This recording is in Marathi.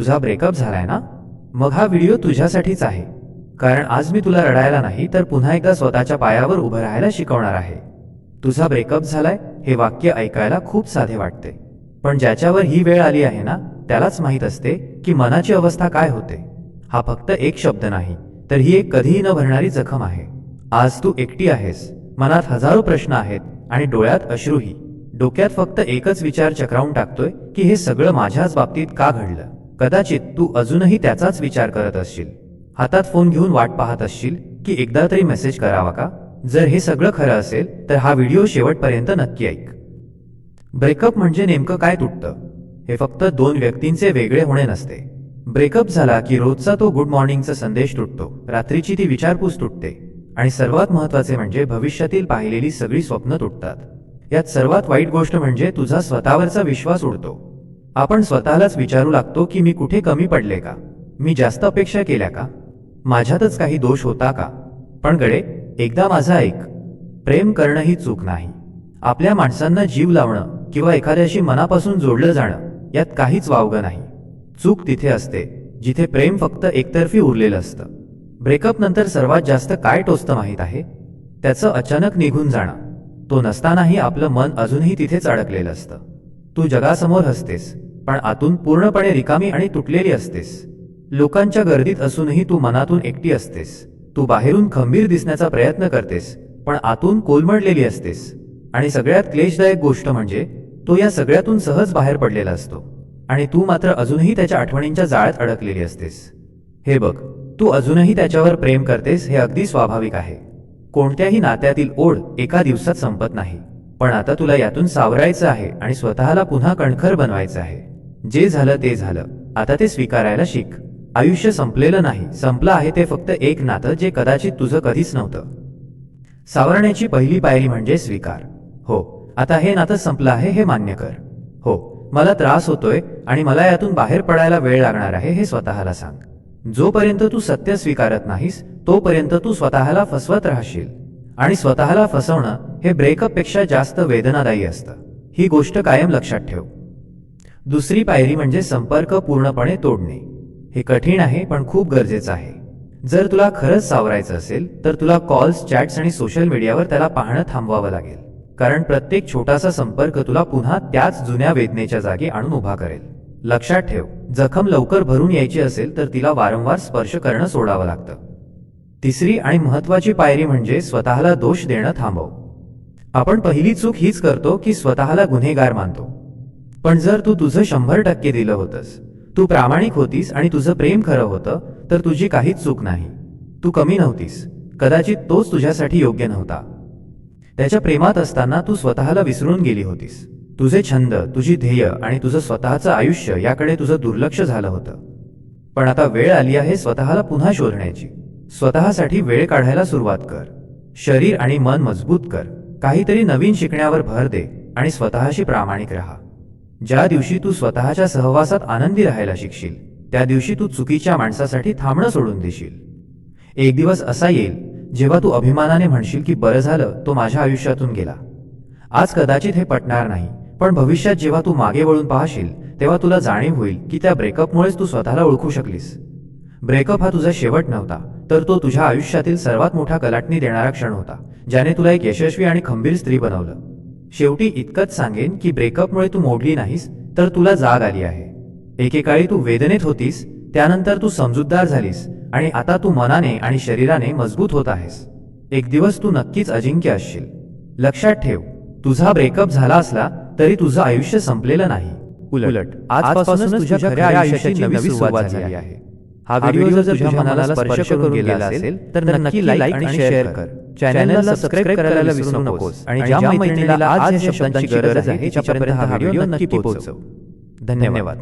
तुझा ब्रेकअप झालाय ना? मग हा व्हिडिओ तुझ्यासाठीच आहे. कारण आज मी तुला रडायला नाही तर पुन्हा एकदा स्वतःच्या पायावर उभं राहायला शिकवणार आहे. तुझा ब्रेकअप झालाय हे वाक्य ऐकायला खूप साधे वाटते, पण ज्याच्यावर ही वेळ आली आहे ना त्यालाच माहीत असते की मनाची अवस्था काय होते. हा फक्त एक शब्द नाही, तर ही एक कधीही न भरणारी जखम आहे. आज तू एकटी आहेस, मनात हजारो प्रश्न आहेत आणि डोळ्यात अश्रूही. डोक्यात फक्त एकच विचार चक्रावून टाकतोय की हे सगळं माझ्याच बाबतीत का घडलं. कदाचित तू अजूनही त्याचाच विचार करत असशील. हातात फोन घेऊन वाट पाहत असशील की एकदा तरी मेसेज करावा का. जर हे सगळं खरं असेल तर हा व्हिडिओ शेवटपर्यंत नक्की ऐक. ब्रेकअप म्हणजे नेमकं काय तुटतं? हे फक्त दोन व्यक्तींचे वेगळे होणे नसते. ब्रेकअप झाला की रोजचा तो गुड मॉर्निंगचा संदेश तुटतो, रात्रीची ती विचारपूस तुटते आणि सर्वात महत्त्वाचे म्हणजे भविष्यातील पाहिलेली सगळी स्वप्न तुटतात. यात सर्वात वाईट गोष्ट म्हणजे तुझा स्वतःवरचा विश्वास उडतो. आपण स्वतःलाच विचारू लागतो की मी कुठे कमी पडले का, मी जास्त अपेक्षा केल्या का, माझ्यातच काही दोष होता का. पण गडे, एकदा माझं ऐक, प्रेम करणं ही चूक नाही. आपल्या माणसांना जीव लावणं किंवा एखाद्याशी मनापासून जोडलं जाणं यात काहीच वावगं नाही. चूक तिथे असते जिथे प्रेम फक्त एकतर्फी उरलेलं असतं. ब्रेकअप नंतर सर्वात जास्त काय टोचतं माहीत आहे? त्याचं अचानक निघून जाणं. तो नसतानाही आपलं मन अजूनही तिथेच अडकलेलं असतं. तू जगासमोर हसतेस, पण आतून पूर्णपणे रिकामी आणि तुटलेली असतेस. लोकांच्या गर्दीत असूनही तू मनातून एकटी असतेस. तू बाहेरून खंबीर दिसण्याचा प्रयत्न करतेस, पण आतून कोलमडलेली असतेस. आणि सगळ्यात क्लेशदायक गोष्ट म्हणजे तो या सगळ्यातून सहज बाहेर पडलेला असतो आणि तू मात्र अजूनही त्याच्या आठवणींच्या जाळ्यात अडकलेली असतेस. हे बघ, तू अजूनही त्याच्यावर प्रेम करतेस हे अगदी स्वाभाविक आहे. कोणत्याही नात्यातील ओढ एका दिवसात संपत नाही. पण आता तुला यातून सावरायचं आहे आणि स्वतःला पुन्हा कणखर बनवायचं आहे. जे झालं ते झालं, आता ते स्वीकारायला शिक. आयुष्य संपलेलं नाही, संपलं आहे ते फक्त एक नातं जे कदाचित तुझं कधीच नव्हतं. सावरण्याची पहिली पायरी म्हणजे स्वीकार. हो, आता हे नातं संपलं आहे हे मान्य कर. हो, मला त्रास होतोय आणि मला यातून बाहेर पडायला वेळ लागणार आहे हे स्वतःला सांग. जोपर्यंत तू सत्य स्वीकारत नाहीस तोपर्यंत तू स्वतःला फसवत राहशील. आणि स्वतःला फसवणं हे ब्रेकअप पेक्षा जास्त वेदनादायी असतं. ही गोष्ट कायम लक्षात ठेव. दुसरी पायरी म्हणजे संपर्क पूर्णपणे तोडणे. हे कठीण आहे पण खूप गरजेचं आहे. जर तुला खरंच सावरायचं असेल तर तुला कॉल्स, चॅट्स आणि सोशल मीडियावर त्याला पाहणं थांबवावं लागेल. कारण प्रत्येक छोटासा संपर्क तुला पुन्हा त्याच जुन्या वेदनेच्या जागी आणून उभा करेल. लक्षात ठेव, जखम लवकर भरून यायची असेल तर तिला वारंवार स्पर्श करणं सोडावं लागतं. तिसरी आणि महत्त्वाची पायरी म्हणजे स्वतःला दोष देणं थांबव. आपण पहिली चूक हीच करतो की स्वतःला गुन्हेगार मानतो. पण जर तू तुझं 100% दिलं होतंस, तू प्रामाणिक होतीस आणि तुझं प्रेम खरं होतं, तर तुझी काहीच चूक नाही. तू कमी नव्हतीस, कदाचित तोच तुझ्यासाठी योग्य नव्हता. त्याच्या प्रेमात असताना तू स्वतःला विसरून गेली होतीस. तुझे छंद, तुझी ध्येय आणि तुझं स्वतःचं आयुष्य याकडे तुझं दुर्लक्ष झालं होतं. पण आता वेळ आली आहे स्वतःला पुन्हा शोधण्याची. स्वतःसाठी वेळ काढायला सुरुवात कर. शरीर आणि मन मजबूत कर. काहीतरी नवीन शिकण्यावर भर दे आणि स्वतःशी प्रामाणिक राहा. ज्या दिवशी तू स्वतःच्या सहवासात आनंदी राहायला शिकशील, त्या दिवशी तू चुकीच्या माणसासाठी थांबणं सोडून देशील. एक दिवस असा येईल जेव्हा तू अभिमानाने म्हणशील की बरं झालं तो माझ्या आयुष्यातून गेला. आज कदाचित हे पटणार नाही, पण भविष्यात जेव्हा तू मागे वळून पाहशील तेव्हा तुला जाणीव होईल की त्या ब्रेकअपमुळेच तू स्वतःला ओळखू शकलीस. ब्रेकअप हा तुझा शेवट नव्हता, तर तो तुझ्या आयुष्यातील सर्वात मोठा कलाटणी देणारा क्षण होता, ज्याने तुला एक यशस्वी आणि खंबीर स्त्री बनवलं. शेवटी इतकंच सांगेन की ब्रेकअपमुळे तू मोडली नाहीस, तर तुला जाग आली आहे. एकेकाळी तू वेदनेत होतीस, त्यानंतर तू समजूतदार झालीस आणि आता तू मनाने आणि शरीराने मजबूत होत आहेस. एक दिवस तू नक्कीच अजिंक्य असशील. लक्षात ठेव, तुझा ब्रेकअप झाला असला तरी तुझं आयुष्य संपलेलं नाही. उलट आजपासूनच तुझ्या खऱ्या आयुष्याची नवी सुरुवात झाली आहे. हा व्हिडिओ जर तुझ्या मनाला स्पर्श करून गेला असेल तर नक्की लाईक आणि शेअर कर. चॅनलला सबस्क्राइब करायला विसरू नकोस आणि ज्या मैत्रिणीला आज या शब्दांची गरज आहे तिच्यापर्यंत हा व्हिडिओ नक्की पोहोचव. धन्यवाद.